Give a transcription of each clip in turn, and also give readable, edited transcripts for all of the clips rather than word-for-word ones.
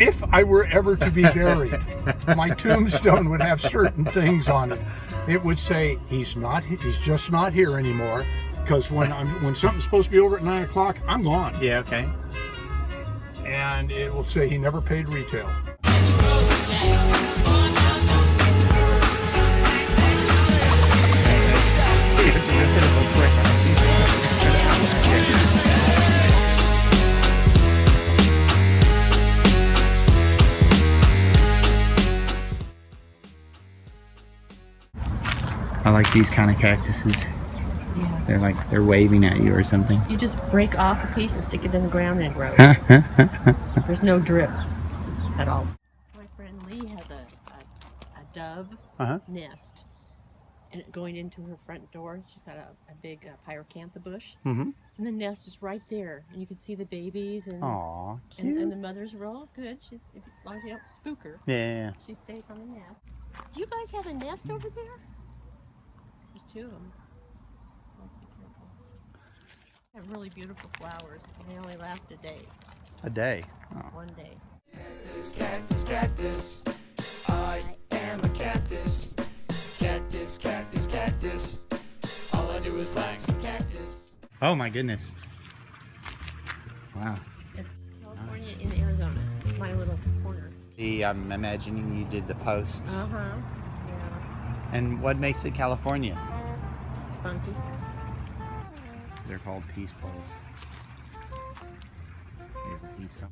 if I were ever to be buried, my tombstone would have certain things on it. It would say, he's just not here anymore. Because when something's supposed to be over at 9 o'clock, I'm gone. Yeah, okay. And it will say he never paid retail. I like these kind of cactuses. Yeah. They're waving at you or something. You just break off a piece and stick it in the ground and it grows. There's no drip at all. My friend Lee has a dove nest, and going into her front door, she's got a big pyracantha bush, and the nest is right there, and you can see the babies and and the mothers are all good. As long as you don't spook her, she stays on the nest. Do you guys have a nest over there? There's two of them. Have really beautiful flowers, and they only last a day. A day? Oh. One day. Cactus, cactus, cactus. I am a cactus. Cactus, cactus, cactus. All I do is like some cactus. Oh my goodness. Wow. It's California in Arizona. It's my little corner. I'm imagining you did the posts. Yeah. And what makes it California? It's funky. They're called peace poles. Here's a peace sign.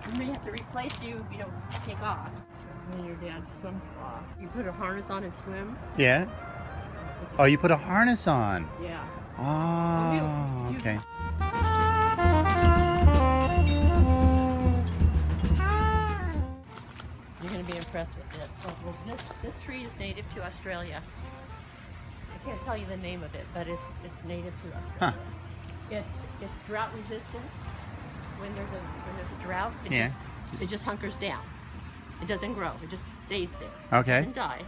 We may have to replace you if you don't take off. When your dad's swim spa. You put a harness on and swim? Yeah? Oh, you put a harness on? Yeah. Oh, you- okay. You're going to be impressed with it. Well, this tree is native to Australia. I can't tell you the name of it, but it's native to Australia. It's drought resistant. When there's a drought, it just hunkers down. It doesn't grow. It just stays there. Okay. It doesn't die.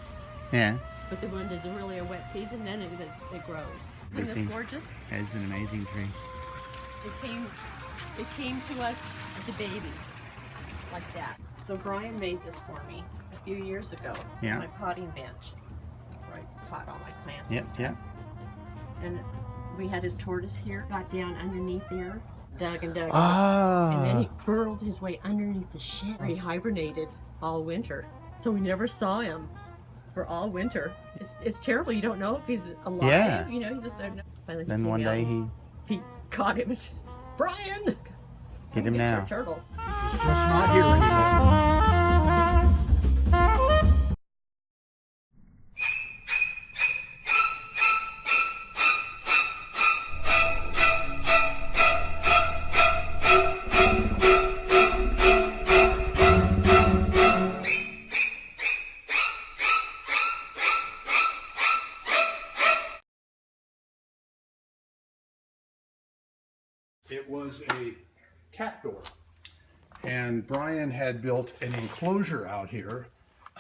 Yeah. But then when there's really a wet season, then it grows. Isn't this gorgeous? It's an amazing tree. It came to us as a baby, like that. So Brian made this for me a few years ago. Yeah. My potting bench, where I pot all my plants and stuff. And we had his tortoise here, got down underneath there, dug and dug. And then he burrowed his way underneath the shed. He hibernated all winter. So we never saw him for all winter. It's terrible. You don't know if he's alive. Yeah. You know, you just don't know. Finally, Then one day he caught him. Brian! Get him now. Turtle. He's just not here anymore. It was a cat door, and Brian had built an enclosure out here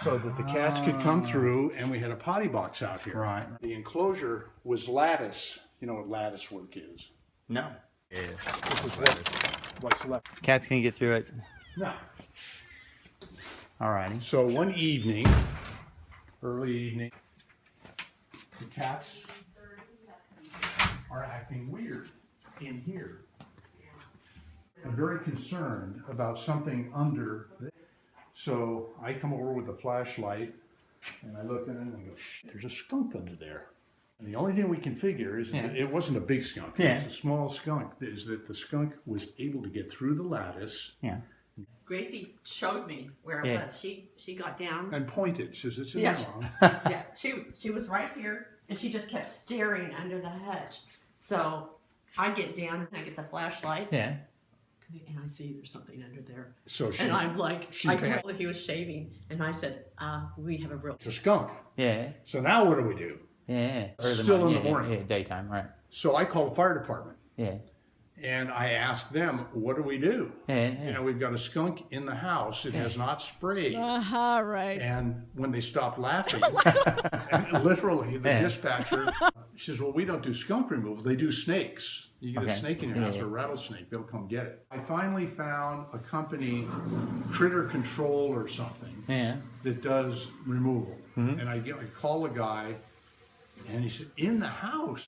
so that the cats could come through, and we had a potty box out here. Right. The enclosure was lattice. You know what lattice work is? No. This is what's left. Cats can get through it. No. Alrighty. So one evening, early evening, the cats are acting weird in here. I'm very concerned about something under there. So I come over with a flashlight and I look in it and I go, there's a skunk under there. And the only thing we can figure is that it wasn't a big skunk. It was a small skunk. Is that the skunk was able to get through the lattice. Yeah. Gracie showed me where it was. She got down And pointed. Says it's in the wrong. Yeah, she was right here, and she just kept staring under the hutch. So I get down and I get the flashlight. Yeah. And I see there's something under there. So and I'm like, she I could tell he was shaving, and I said, we have a real. It's a skunk. Yeah. So now what do? Yeah. Still in the morning. Yeah, daytime, right. So I called the fire department. Yeah. And I asked them, what do we do? Yeah. You know, we've got a skunk in the house. It has not sprayed. Right. And when they stopped laughing, and literally the dispatcher, she says, well, we don't do skunk removal. They do snakes. You get a snake in your house or a rattlesnake, they'll come get it. I finally found a company, Critter Control or something, that does removal. And I call a guy, and he said, in the house.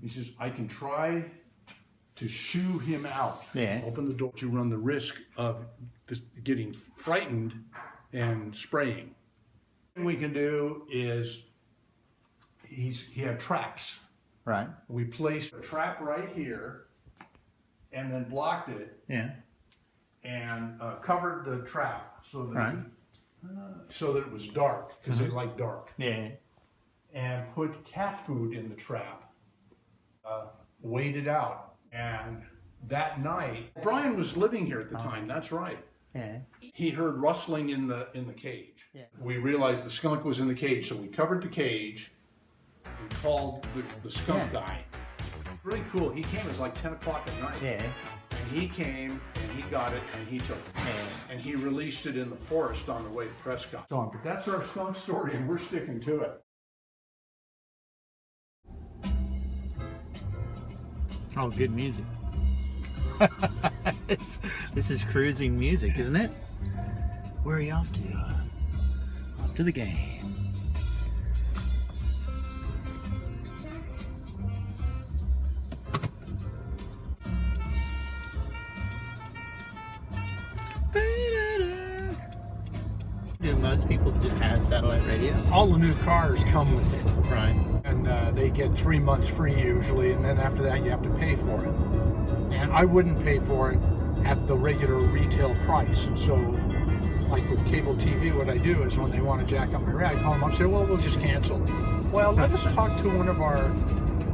He says, I can try to shoo him out. Open the door. You run the risk of getting frightened and spraying. What we can do is, he had traps. Right. We placed a trap right here and then blocked it and covered the trap so that, so that it was dark, because they like dark. And put cat food in the trap, waited out. And that night, Brian was living here at the time, that's right. He heard rustling in the cage. We realized the skunk was in the cage, so we covered the cage. We called the skunk guy. Really cool. He came, it was like 10 o'clock at night. And he came and he got it and he took it. And he released it in the forest on the way to Prescott. But that's our skunk story, and we're sticking to it. Oh, good music. This is cruising music, isn't it? Where are you off to? Off to the game. Do most people just have satellite radio? All the new cars come with it. Right. And they get 3 months free usually, and then after that you have to pay for it. And I wouldn't pay for it at the regular retail price. So, like with cable TV, what I do is when they want to jack up my rate, I call them up and say, well, we'll just cancel. Well, let us talk to one of our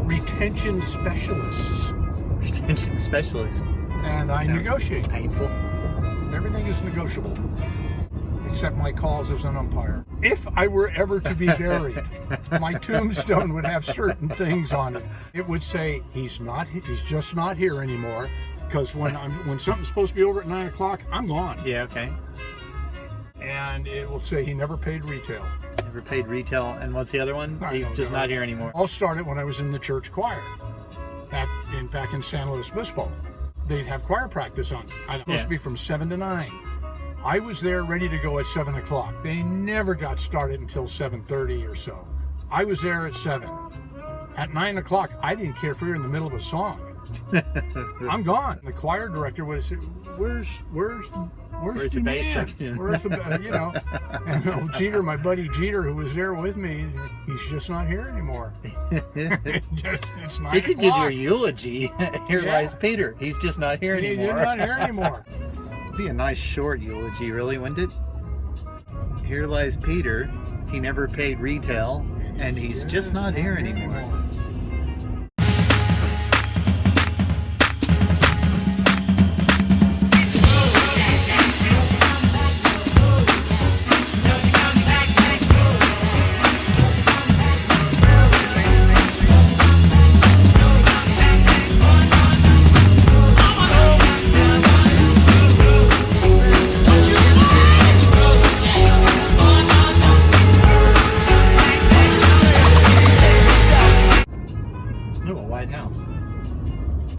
retention specialists. Retention specialist. And I negotiate. Painful. Everything is negotiable, except my calls as an umpire. If I were ever to be buried, my tombstone would have certain things on it. It would say, he's just not here anymore, because when something's supposed to be over at 9 o'clock, I'm gone. Yeah, okay. And it will say he never paid retail. Never paid retail, and what's the other one? He's just not here anymore. I'll start it when I was in the church choir back in San Luis Obispo. They'd have choir practice on. It was supposed to be from 7 to 9. I was there ready to go at 7 o'clock. They never got started until 7:30 or so. I was there at 7. At 9 o'clock, I didn't care if we were in the middle of a song. I'm gone. The choir director would have said, where's the bass man? section? Where's the, you know? And Jeter, my buddy Jeter, who was there with me, he's just not here anymore. It's 9 He could give you a o'clock. eulogy. Here lies Peter. He's just not here anymore. He's not here anymore. Be a nice short eulogy, really, wouldn't it? Here lies Peter. He never paid retail, and he's just not here anymore.